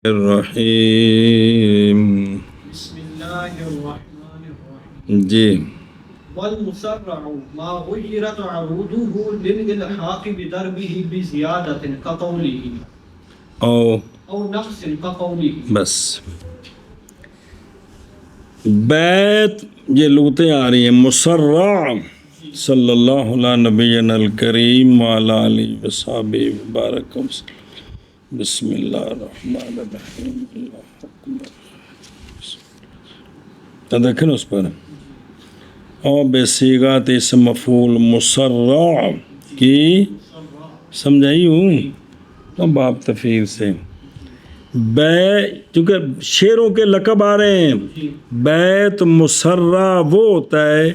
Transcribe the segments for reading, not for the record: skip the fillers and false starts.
الرحیم بسم اللہ الرحمن الرحیم جی والمسرع ما غیرت عروضه للالحاق بضربه بزیادة كقوله او نقص كقوله. بس بیت یہ لغتیں آ رہی ہیں مسرع صلی اللہ علیہ نبینا الکریم وعلی آلہ وصحبہ وبارک وسلم. بسم اللہ الرحمن الرحیم. اللہ اکبر. تو دیکھیں اس پر او بصیغت اسم مفعول مسرع کی سمجھائی ہوں تو باب تفعیل سے بے چونکہ شعروں کے لقب آ رہے ہیں. بیت مسرع وہ ہوتا ہے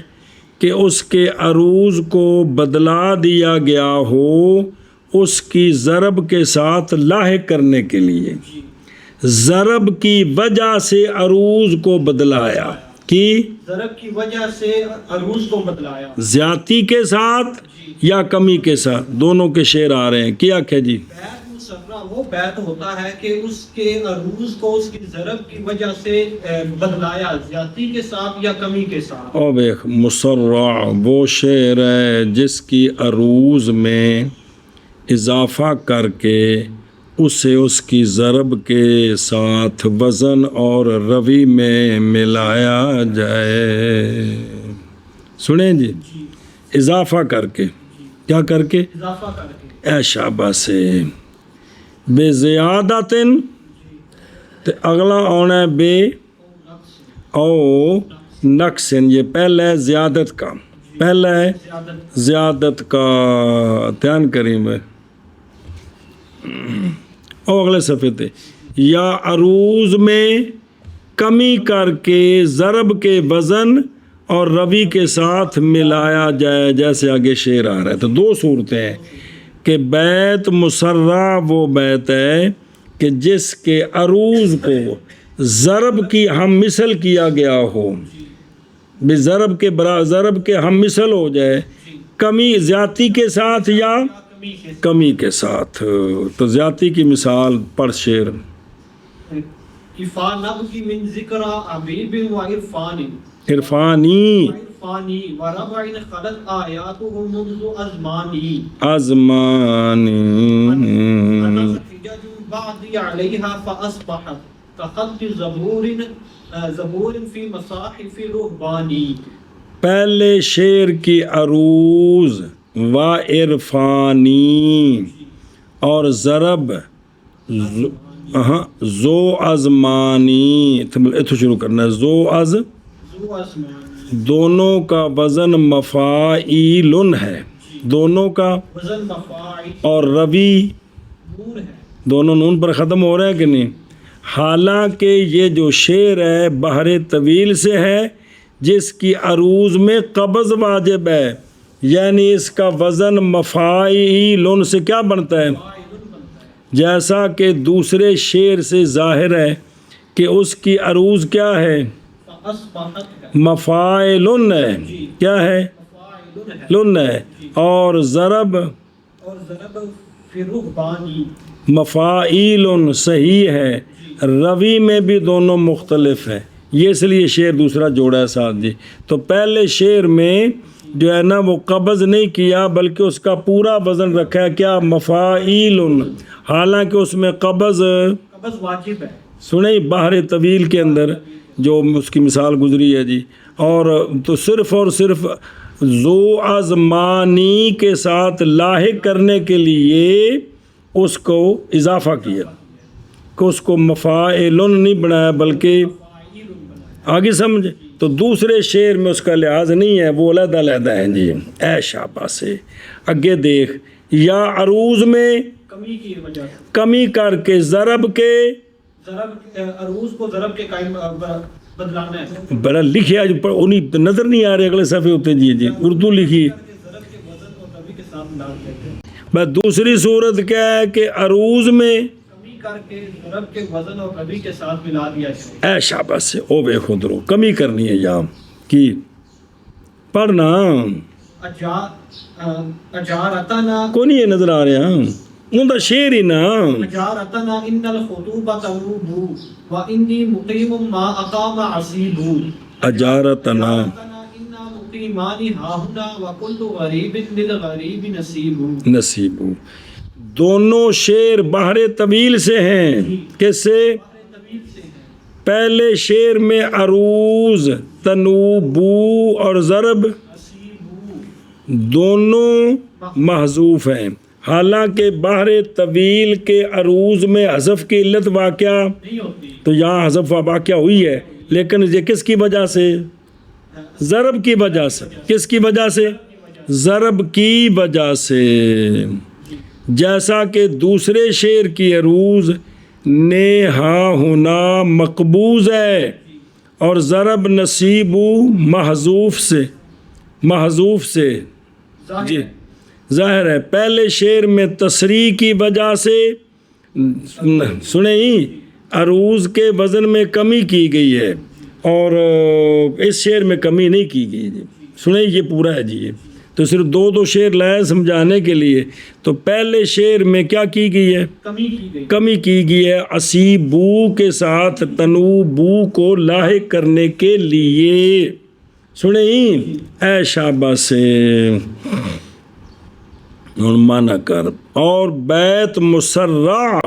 کہ اس کے عروض کو بدلا دیا گیا ہو اس کی ضرب کے ساتھ لاحق کرنے کے لیے. ضرب کی وجہ سے عروض کو بدلایا کی ضرب کی وجہ سے عروض کو بدلایا زیادتی کے ساتھ یا کمی کے ساتھ دونوں کے شعر آ رہے ہیں. کیا کہ جی بیت مسرع وہ بیت ہوتا ہے کہ اس کے عروض کو اس کی ضرب کی وجہ سے بدلایا زیادتی کے ساتھ یا کمی کے ساتھ. او بیخ مسرع وہ شعر ہے جس کی عروض میں اضافہ کر کے اسے اس کی ضرب کے ساتھ وزن اور روی میں ملایا جائے. سنیں جی اضافہ کر کے کیا کر کے اضافہ کر کے اے شابہ سے بے زیادتن تو اگلا آنا ہے بے او نقصن. یہ پہلا ہے زیادت کا پہلا ہے زیادت کا دھیان کریں میں اور اگلے صفحے تھے یا عروض میں کمی کر کے ضرب کے وزن اور روی کے ساتھ ملایا جائے جیسے آگے شعر آ رہا ہے. تو دو صورتیں ہیں کہ بیت مسرع وہ بیت ہے کہ جس کے عروض کو ضرب کی ہم مثل کیا گیا ہو بے ضرب کے ہم مثل ہو جائے کمی زیادتی کے ساتھ یا کمی کے ساتھ. تو زیادتی کی مثال پر شعر کی من ذکر عبیب و عرفان عرفانی عرفانی و ربع خلت آیاته منذ ازمانی ازمانی حجج بعضی علیہا فاصبحت كخط زبور فی مصاحف رہبانی. پہلے شعر کی عروض و عرفانی اور ضرب زو ازمانی اتو شروع کرنا ہے زو از دونوں کا وزن مفاعیل ہے دونوں کا وزن مفاعل اور روی نور ہے دونوں نون پر ختم ہو رہے ہیں کہ نہیں. حالانکہ یہ جو شعر ہے بحر طویل سے ہے جس کی عروض میں قبض واجب ہے یعنی اس کا وزن مفاعیل سے کیا بنتا ہے جیسا کہ دوسرے شعر سے ظاہر ہے کہ اس کی عروض کیا ہے مفاعل ہے. کیا ہے لن ہے اور ضرب فی رہبانی مفاعیل صحیح ہے. روی میں بھی دونوں مختلف ہیں یہ اس لیے شعر دوسرا جوڑا ہے ساتھ جی. تو پہلے شعر میں جو ہے نا وہ قبض نہیں کیا بلکہ اس کا پورا وزن رکھا ہے کیا مفاعیل حالانکہ اس میں قبض واجب ہے. سنیں بحر طویل کے اندر جو اس کی مثال گزری ہے جی. اور تو صرف اور صرف ذو ازمانی کے ساتھ لاحق کرنے کے لیے اس کو اضافہ کیا کہ اس کو مفاعل نہیں بنایا بلکہ آگے سمجھ. تو دوسرے شعر میں اس کا لحاظ نہیں ہے وہ علیحدہ علیحدہ ہیں جی. اے شابہ سے آگے دیکھ یا عروض میں کمی کی وجہ سے کمی کر کے ضرب کے عروض کو ضرب کے قائم بدلانا ہے. بڑا لکھیا جو انہیں نظر نہیں آ رہے اگلے صفحے ہوتے جی جی اردو لکھی. ضرب کے وزن اور روی کے ساتھ ملا دیتے ہیں. بس دوسری صورت کیا ہے کہ عروض میں کمی کر کے ضرب کے وزن اور روی کے ساتھ ملا دیا جائے. اے شاباش سے او بے خود رو کمی کرنی ہے یہاں کی پڑھنا اجارتنا کو نہیں یہ نظر آ رہے ہیں ਉਹਦਾ ਸ਼ੇਰ ਹੀ ਨਾ أجارتنا إن الخطوبة تنوب وإني مقيم ما أقام عصيب اجارتنا أجارتنا إنا مقيمان هاهنا وكل غريب للغريب نصيب نصیب. دونوں شعر بحر طویل سے ہیں. کس سے؟ طویل سے ہے. پہلے شعر میں عروض تنوبو اور ضرب دونوں محذوف ہیں، حالانکہ بحر طویل کے عروض میں حذف کی علت واقعہ نہیں ہوتی. تو یہاں حذف واقعہ ہوئی ہے، لیکن یہ کس کی وجہ سے؟ ضرب کی وجہ سے. کس کی وجہ سے؟ ضرب کی وجہ سے. جیسا کہ دوسرے شعر کی عروض نے ہا ہونا مقبوض ہے اور ضرب نصیب محذوف سے جی ظاہر ہے. پہلے شعر میں تصریح کی وجہ سے سنیں عروض کے وزن میں کمی کی گئی ہے اور اس شعر میں کمی نہیں کی گئی. جی سنیں یہ پورا ہے. جی تو صرف دو شعر لائے سمجھانے کے لیے. تو پہلے شعر میں کیا کی گئی ہے؟ کمی کی گئی ہے اسیبو کے ساتھ تنوبو کو لاحق کرنے کے لیے. سنیں اے شابہ سے مانا کر. اور بیت مسرع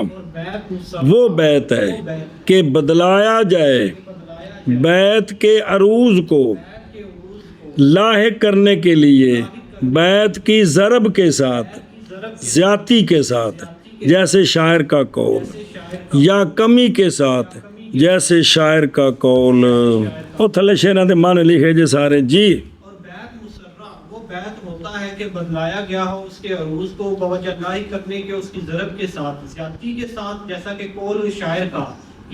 وہ بیت ہے کہ بدلایا جائے بیت کے عروض کو لاحق کرنے کے لیے بیت کی ضرب کے ساتھ زیادتی کے ساتھ جیسے شاعر کا قول یا کمی کے ساتھ جیسے شاعر کا قول. اور تھلے شعراں دے معنی لکھے جے سارے. جی اور بیت مسرع وہ بیت ہوتا ہے کہ بدلایا گیا ہو اس کے عروض کو بوجہ لاحق کرنے کے اس کی ضرب کے ساتھ زیادتی کے ساتھ، جیسا کہ قول شاعر کا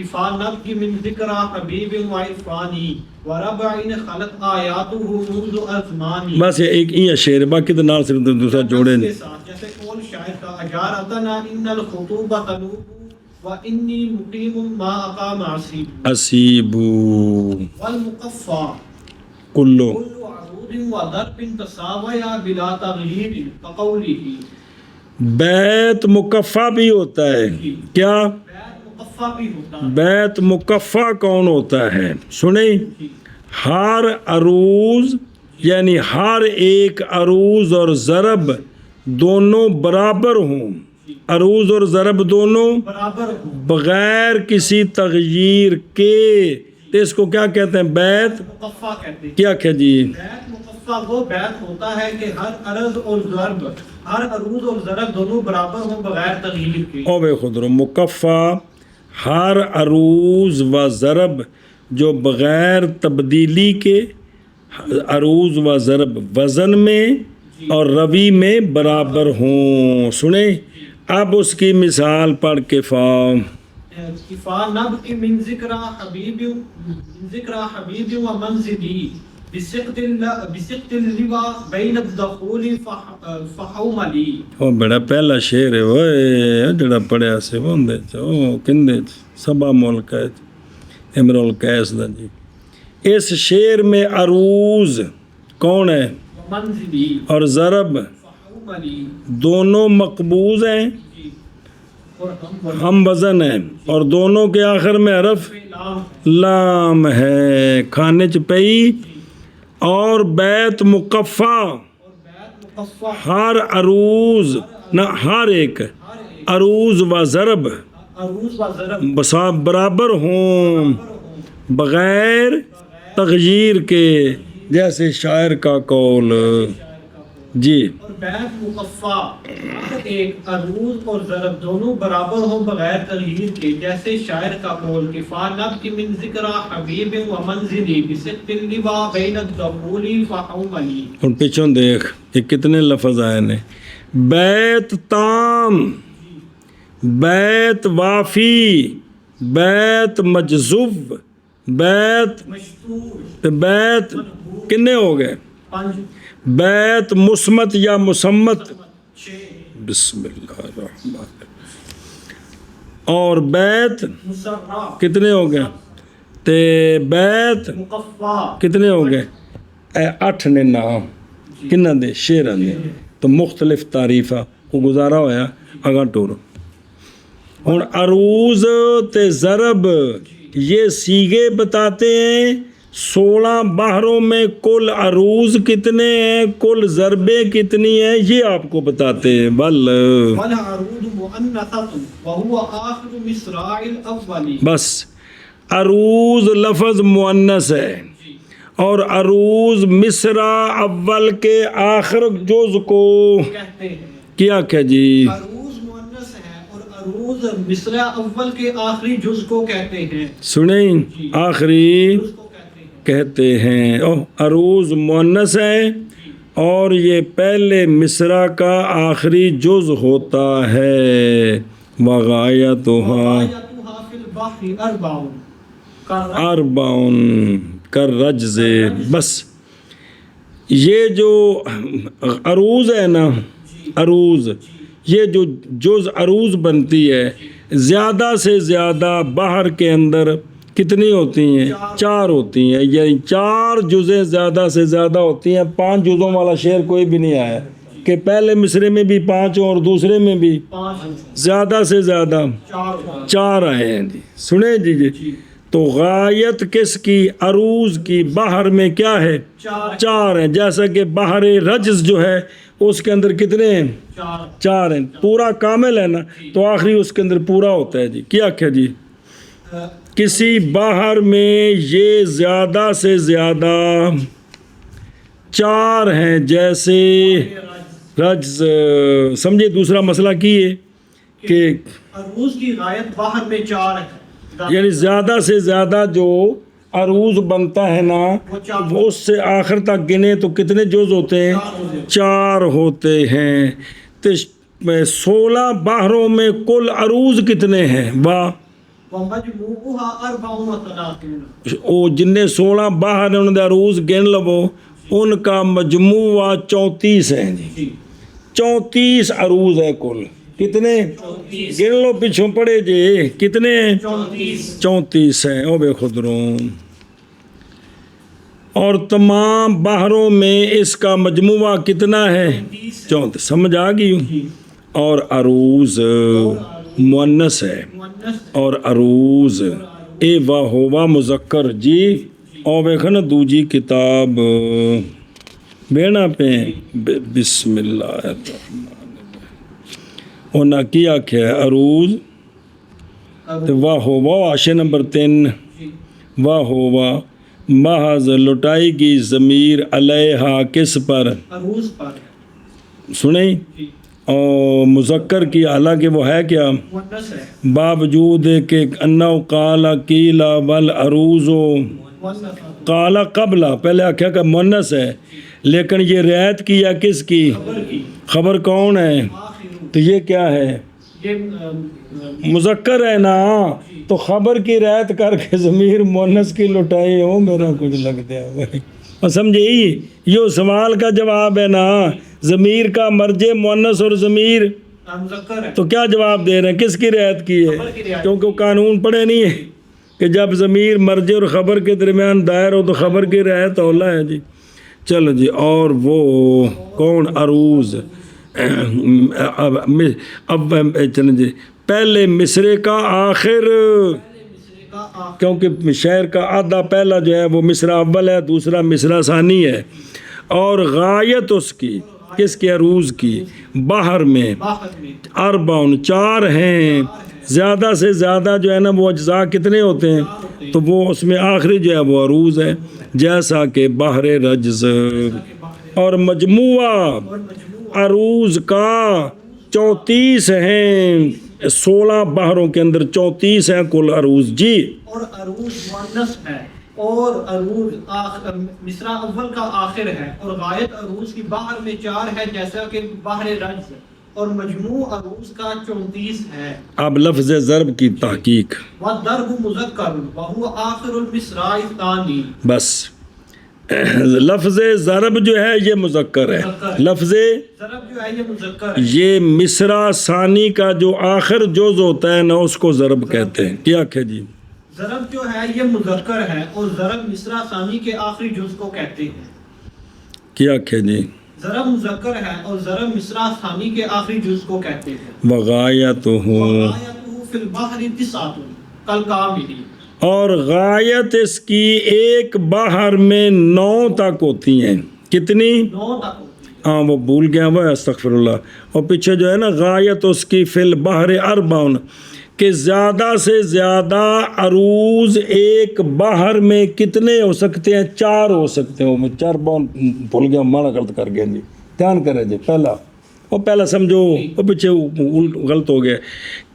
افانب کی من ذکر حبیب وعرفانی وربعین خلق آیاتہ منذ ازمانی. بس یہ ایک ہی شعر باقی تو نال صرف دوسرا جوڑے کے نہیں. ساتھ جیسے قول شاعر کا اجارتنا ان الخطوبہ تنوب وانی مقیم ما اقام عصیب اسیبو والمقفى کلو كل عروض وضرب تساویا بلا تغییر کقوله. بیت مکفہ بھی ہوتا ہے. کیا بیت مقفى بھی ہوتا ہے. بیت مکفہ کون ہوتا ہے؟ سنیں ہر عروض یعنی ہر ایک عروض اور ضرب دونوں برابر ہوں. عروض اور ضرب دونوں برابر ہو بغیر کسی تغییر کے. تو اس کو کیا کہتے ہیں؟ بیت مقفى کہتے ہیں. کیا کہ جی بیت مقفى وہ بیت ہوتا ہے کہ ہر عرض اور ضرب ہر عروض اور ضرب دونوں برابر ہوں بغیر تغییر کے. او بے خود رو مکفہ ہر عروض و ضرب جو بغیر تبدیلی کے عروض و ضرب وزن میں اور روی میں برابر ہوں. سنیں اب اس کی مثال پڑھ کے افانب کی من ذکر حبیب و منزلی بسقط اللواء بین الدخول فحوملی. وہ بڑا پہلا شعر ہے وہ جڑا پڑھیا سے وہ کندے سبا ملک ہے امرؤ القیس دا. جی اس شعر میں عروض کون ہے منزلی اور ضرب فحوملی دونوں مقبوض ہیں اور ہم وزن ہیں اور دونوں کے آخر میں حرف لام ہے کھانے چ پئی. اور بیت مکفہ ہر عروض نہ ہر ایک عروض و ضرب عروض و ضرب برابر ہوں بغیر تغییر کے جیسے شاعر کا قول. جی اور بیت مقفع ایک عروض اور ضرب دونوں برابر ہوں بغیر تغییر کے جیسے شاعر کا قول کہ فانب کی من ذکر حبیب و منزلی بسقط اللواء بین الدخول فحوملی. اور پیچھوں دیکھ یہ کتنے لفظ آئے نے. بیت تام، بیت وافی، بیت مجذوب، بیت مشتور، بیت کنے ہو گئے؟ پنج، بیت مسمت یا مسمت. چھ، بسم اللہ الرحمن الرحیم. اور بیت مسرع، کتنے ہو گئے؟ تے بیت مقفع، کتنے ہو گئے؟ اے 8 نے نام کنہ دے شعراں دے. تو تو مختلف تعریفاں کو گزارا ہوا اگاں ٹور ہن عروض تے ضرب یہ سیغے بتاتے ہیں 16 بحروں میں کل عروض کتنے ہیں کل ضربیں کتنی ہیں یہ آپ کو بتاتے ہیں والعروض مؤنثۃ وهو آخر مصراع الاول بس عروض لفظ مؤنث ہے اور عروض مصرع اول کے آخر جز کو کہتے ہیں کیا کہ جی عروض مؤنث ہے اور عروض مصرع اول کے آخری جز کو کہتے ہیں سنیں آخری جز کو کہتے ہیں کہتے ہیں عروض مؤنث ہے اور یہ پہلے مصرع کا آخری جز ہوتا ہے وغایتها وغایتها فی البحر اربعون کالرجز بس یہ جو عروض ہے نا عروض یہ جو جز عروض بنتی ہے زیادہ سے زیادہ بحر کے اندر کتنی ہوتی ہیں 4 ہوتی ہیں یعنی 4 جزیں زیادہ سے زیادہ ہوتی ہیں 5 جزوں والا شعر کوئی بھی نہیں آیا کہ پہلے مصرے میں بھی 5 اور دوسرے میں بھی 5 زیادہ سے زیادہ 4 آئے ہیں جی سنیں جی تو غایت کس کی عروض کی بحر میں کیا ہے 4 ہیں جیسا کہ بحر رجز جو ہے اس کے اندر کتنے ہیں 4 ہیں پورا کامل ہے نا تو آخری اس کے اندر پورا ہوتا ہے جی کیا کہ جی کسی بحر میں یہ زیادہ سے زیادہ 4 ہیں جیسے رجز سمجھے دوسرا مسئلہ کیے کہ عروض کی غایت بحر میں 4 ہے یعنی زیادہ سے زیادہ جو عروض بنتا ہے نا وہ اس سے آخر تک گنے تو کتنے جز ہوتے ہیں 4 ہوتے ہیں تو 16 بحروں میں کل عروض کتنے ہیں ومجموعها 34 وہ جن 16 بحر ہیں انہوں نے عروض گن لو ان کا مجموعہ 34 ہیں جی 34 عروض ہے کل کتنے گن لو پیچھوں پڑے جی کتنے 34 ہیں او بے خدروں اور تمام بحروں میں اس کا مجموعہ کتنا ہے 34 سمجھ آ گئی اور عروض مؤنث ہے اور عروض اے واہ ہوا مذکر جی او ویکھنا دوجی کتاب بینا پہ بسم اللہ الرحمن انہاں کی آکھیا ہے عروض واہ ہوا عاشے نمبر 3 واہ ہوا محض لٹائی گی ضمیر علیہا کس پر عروض پر سنیں اور مذکر کی حالانکہ وہ ہے کیا مؤنث ہے باوجود کہ انہو قال قیلا والعروض قال قبلا پہلے آکھیا کہ مؤنث ہے لیکن یہ رعایت کیا کس کی خبر کون ہے تو یہ کیا ہے مذکر ہے نا تو خبر کی رعایت کر کے ضمیر مؤنث کی لٹائی ہو میرا کچھ لگتا ہے اور سمجھے یہ سوال کا جواب ہے نا ضمیر کا مرجع مؤنث اور ضمیر تو کیا جواب دے رہے ہیں کس کی رعایت کی ہے کیونکہ قانون پڑھے نہیں ہے کہ جب ضمیر مرجع اور خبر کے درمیان دائر ہو تو خبر کی رعایت اولا ہے جی چلو جی اور وہ کون عروض اب چلیں جی پہلے مصرے کا آخر کیونکہ شعر کا آدھا پہلا جو ہے وہ مصرع اول ہے دوسرا مصرع ثانی ہے اور غایت اس کی کس کے عروض کی بحر میں 4 ہیں زیادہ سے زیادہ جو ہے نا وہ اجزاء کتنے ہوتے ہیں تو وہ اس میں آخری جو ہے وہ عروض ہے جیسا کہ بحر رجز اور مجموعہ عروض کا 34 ہیں 16 بحروں کے اندر 34 ہیں کل عروض جی اور عروض مؤنث ہے اور عروض مصرع اول کا آخر ہے اور غایت عروض کی بحر میں 4 ہے جیسا کہ بحر رجز اور مجموع عروض کا 34 ہے اب لفظ ضرب کی تحقیق والضرب مذکر وهو آخر المصراع الثانی بس لفظ ضرب جو ہے یہ مذکر ہے لفظ ضرب جو ہے یہ مذکر ہے یہ مصرع ثانی کا جو آخر جز ہوتا ہے نا اس کو ضرب کہتے ہیں کیا کہ جی ضرب جو ہے یہ مذکر ہے اور ضرب مصرع ثانی کے آخری جز کو کہتے ہیں کیا کہ جی ضرب مذکر ہے اور ضرب مصرع ثانی کے آخری جز کو کہتے ہیں. وغایتہ، وغایتہ فی البحر تسعۃ کالکامل، اور غایت اس کی ایک بحر میں 9 تک ہوتی ہیں. کتنی؟ 9 تک ہوتی ہے. ہاں وہ بھول گیا وہ، استغفر اللہ. اور پیچھے جو ہے نا غایت اس کی فی البحر اربعن، کہ زیادہ سے زیادہ عروض ایک بحر میں کتنے ہو سکتے ہیں؟ 4 ہو سکتے ہیں. میں 4 بھول گیا، مانا غلط کر گیا جی. دھیان کرے جی، پہلا سمجھو، وہ پیچھے غلط ہو گیا.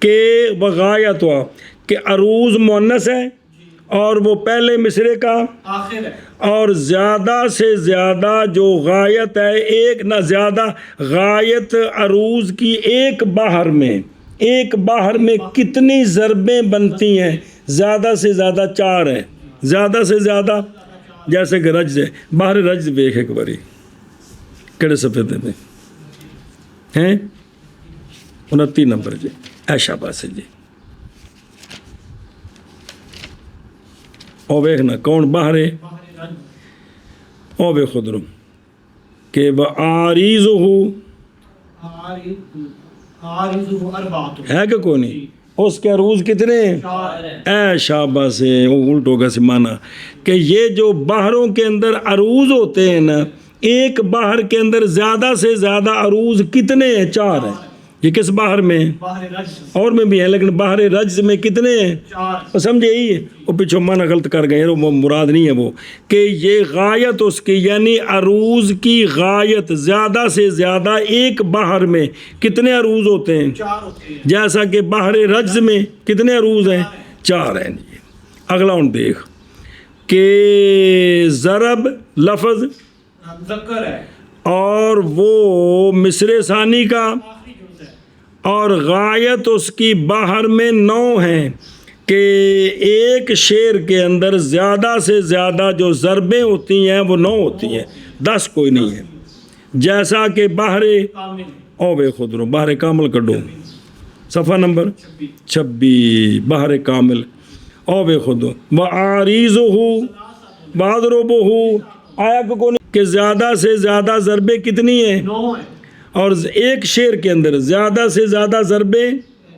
کہ وغایت ہوا کہ عروض مؤنث ہے اور وہ پہلے مصرے کا آخر ہے. اور زیادہ سے زیادہ جو غایت ہے، ایک نہ زیادہ غایت عروض کی ایک بحر میں کتنی ضربیں بنتی ہیں؟ زیادہ سے زیادہ 4 ہیں. زیادہ سے زیادہ جیسے کہ رجز ہے. بحر رجز دیکھ ایک باری کہڑے صفحے میں ہیں؟ 29 نمبر جی. ایشا باس جی. او ویکھنا کون باہر ہے؟ او بے خود رو کہ وَآرِيزُهُ ہے کہ کوئی نہیں؟ اس کے عروض کتنے ہیں؟ اے شاباش سے وہ الٹ ہوگا سے مانا کہ یہ جو باہروں کے اندر عروض ہوتے ہیں نا، ایک باہر کے اندر زیادہ سے زیادہ عروض کتنے ہیں؟ 4 ہیں. یہ کس باہر میں؟ اور میں بھی ہے، لیکن باہر رجز میں کتنے ہیں؟ 4. سمجھے یہی ہے. وہ پیچھے مانا غلط کر گئے، وہ مراد نہیں ہے وہ کہ یہ غایت اس کی یعنی عروض کی غایت زیادہ سے زیادہ ایک باہر میں کتنے عروض ہوتے ہیں؟ 4 ہوتے ہیں. جیسا کہ باہر رجز میں کتنے عروض ہیں؟ 4 ہیں. اگلا ان دیکھ کہ ضرب لفظ مذکر ہے اور وہ مصرع ثانی کا، اور غایت اس کی باہر میں 9 ہیں. کہ ایک شعر کے اندر زیادہ سے زیادہ جو ضربیں ہوتی ہیں وہ 9 ہوتی ہیں، 10 کوئی نہیں ہے. جیسا کہ باہر او بے خود رو باہر کامل کڈو صفحہ نمبر 26 باہر کامل او بے خود وَآرِيزُهُ وَاضْرُبُهُ آیا کو نہیں کہ زیادہ سے زیادہ ضربیں کتنی ہیں؟ 9 ہیں. اور ایک شعر کے اندر زیادہ سے زیادہ ضربیں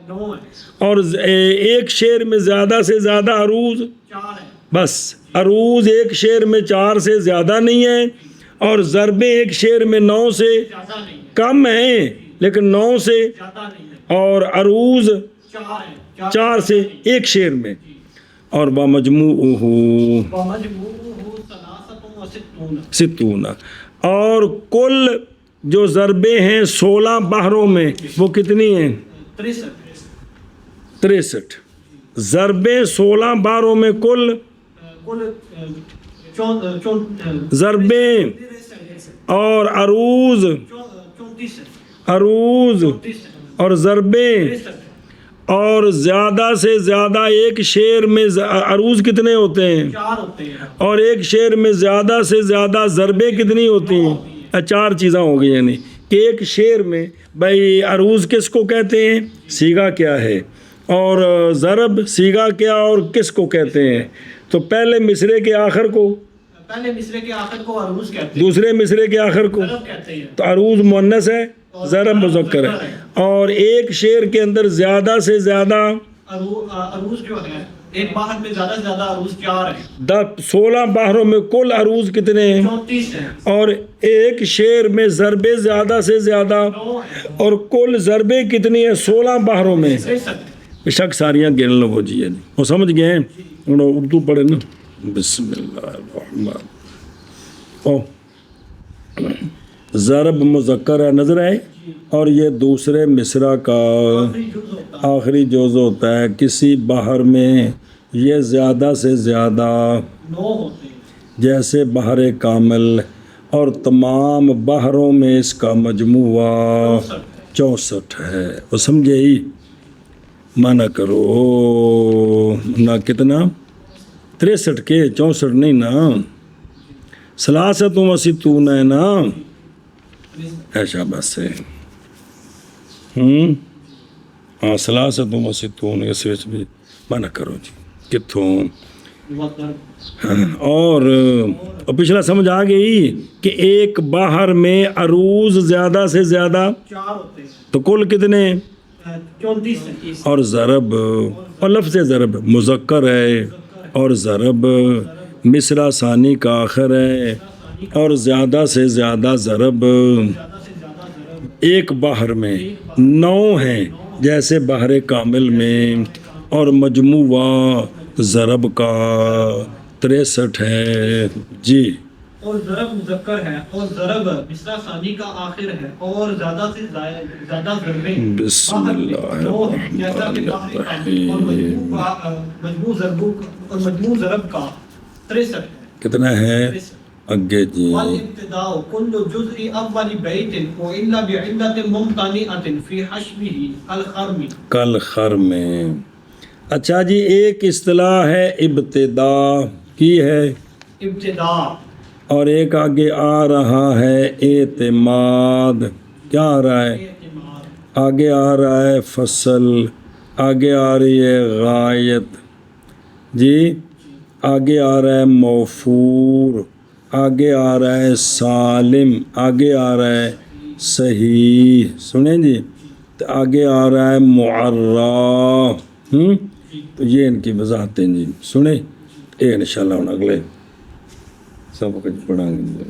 9 ہیں. اور ایک شعر میں زیادہ سے زیادہ عروض 4 ہیں. بس عروض ایک شعر میں 4 سے زیادہ نہیں ہیں، اور ضربیں ایک شعر میں 9 سے زیادہ نہیں ہے. کم ہیں لیکن 9 سے زیادہ نہیں ہے. اور عروض 4 ہیں. 4 سے ایک شعر میں. اور بمجموعہ ستون، اور کل جو ضربیں ہیں 16 باہروں میں وہ کتنی ہیں؟ 63 ضربیں 16 باہروں میں کل ضربیں اور عروض اور ضربیں اور زیادہ سے زیادہ ایک شعر میں عروض کتنے ہوتے ہیں؟ 4 ہوتے ہیں. اور ایک شعر میں زیادہ سے زیادہ ضربیں کتنی ہوتی ہیں؟ 4 چیزیں ہو گئی. یعنی کہ ایک شعر میں بھائی عروض کس کو کہتے ہیں، سیغہ کیا ہے، اور ضرب سیغہ کیا اور کس کو کہتے ہیں؟ تو پہلے مصرے کے آخر کو، پہلے مصرے کے آخر کو عروض کہتے ہیں، دوسرے مصرے کے آخر کو ضرب کہتے ہیں. تو عروض مؤنث ہے، ضرب مذکر ہے. اور ایک شعر کے اندر زیادہ سے زیادہ عروض جو ہے ایک باہر میں زیادہ سے زیادہ عروض 4 ہیں. 16 باہروں میں کل عروض کتنے ہیں؟ 34 ہیں. اور ایک شعر میں ضربیں زیادہ سے زیادہ 9 ہیں. اور کل ضربیں کتنی ہیں؟ 16 باہروں میں. 63. بے شک ساریاں گن لو وہ جی. وہ سمجھ گئے ہیں؟ انہوں اردو پڑھے نا. بسم اللہ الرحمن. او ضرب مذکر ہے، نظر آئے، اور یہ دوسرے مصرع کا آخری جز ہوتا ہے. کسی باہر میں یہ زیادہ سے زیادہ 9 ہوتے ہیں. جیسے باہر کامل، اور تمام باہروں میں اس کا مجموعہ 64 ہے. وہ سمجھے ہی مانا کرو نہ کتنا 63 کے 64 نہیں نا، ثلاثۃ و ستون ہے نا. ایسا بس ہے ہاں ثلاثۃ و ستون اس بھی مانا کرو جی. کتوں والضرب اور پچھلا سمجھ آ گئی کہ ایک باہر میں عروض زیادہ سے زیادہ 4 ہوتے ہیں تو کل کتنے 34 اور ضرب اور لفظ ضرب مذکر ہے اور ضرب مصرع ثانی کا آخر ہے اور زیادہ سے زیادہ ضرب زیادہ سے زیادہ ضرب ایک باہر میں 9 ہیں جیسے باہر کامل میں اور مجموعہ ضرب کا 63 ہے جی اور ضرب مذکر ہے اور ضرب مصرع ثانی کا آخر ہے اور زیادہ سے زیادہ ضربیں بسم اللہ دو ہیں جیسا کہ باہر کامل اور مجموع ضرب کا 63 ہے کتنا ہے اگے جی والابتداء كل جزء اول بیت والا بعلة ممتنعة في حشوه الخرم کل خر میں اچھا جی ایک اصطلاح ہے ابتدا کی ہے ابتداء اور ایک آگے آ رہا ہے اعتماد کیا آ رہا ہے اعتماد آگے آ رہا ہے فصل آگے آ رہی ہے غایت جی آگے آ رہا ہے موفور آگے آ رہا ہے سالم آگے آ رہا ہے صحیح سنیں جی تو آگے آ رہا ہے معرّا تو یہ ان کی وضاحتیں جی سنیں یہ انشاءاللہ ہم اگلے سب کچھ پڑھیں گے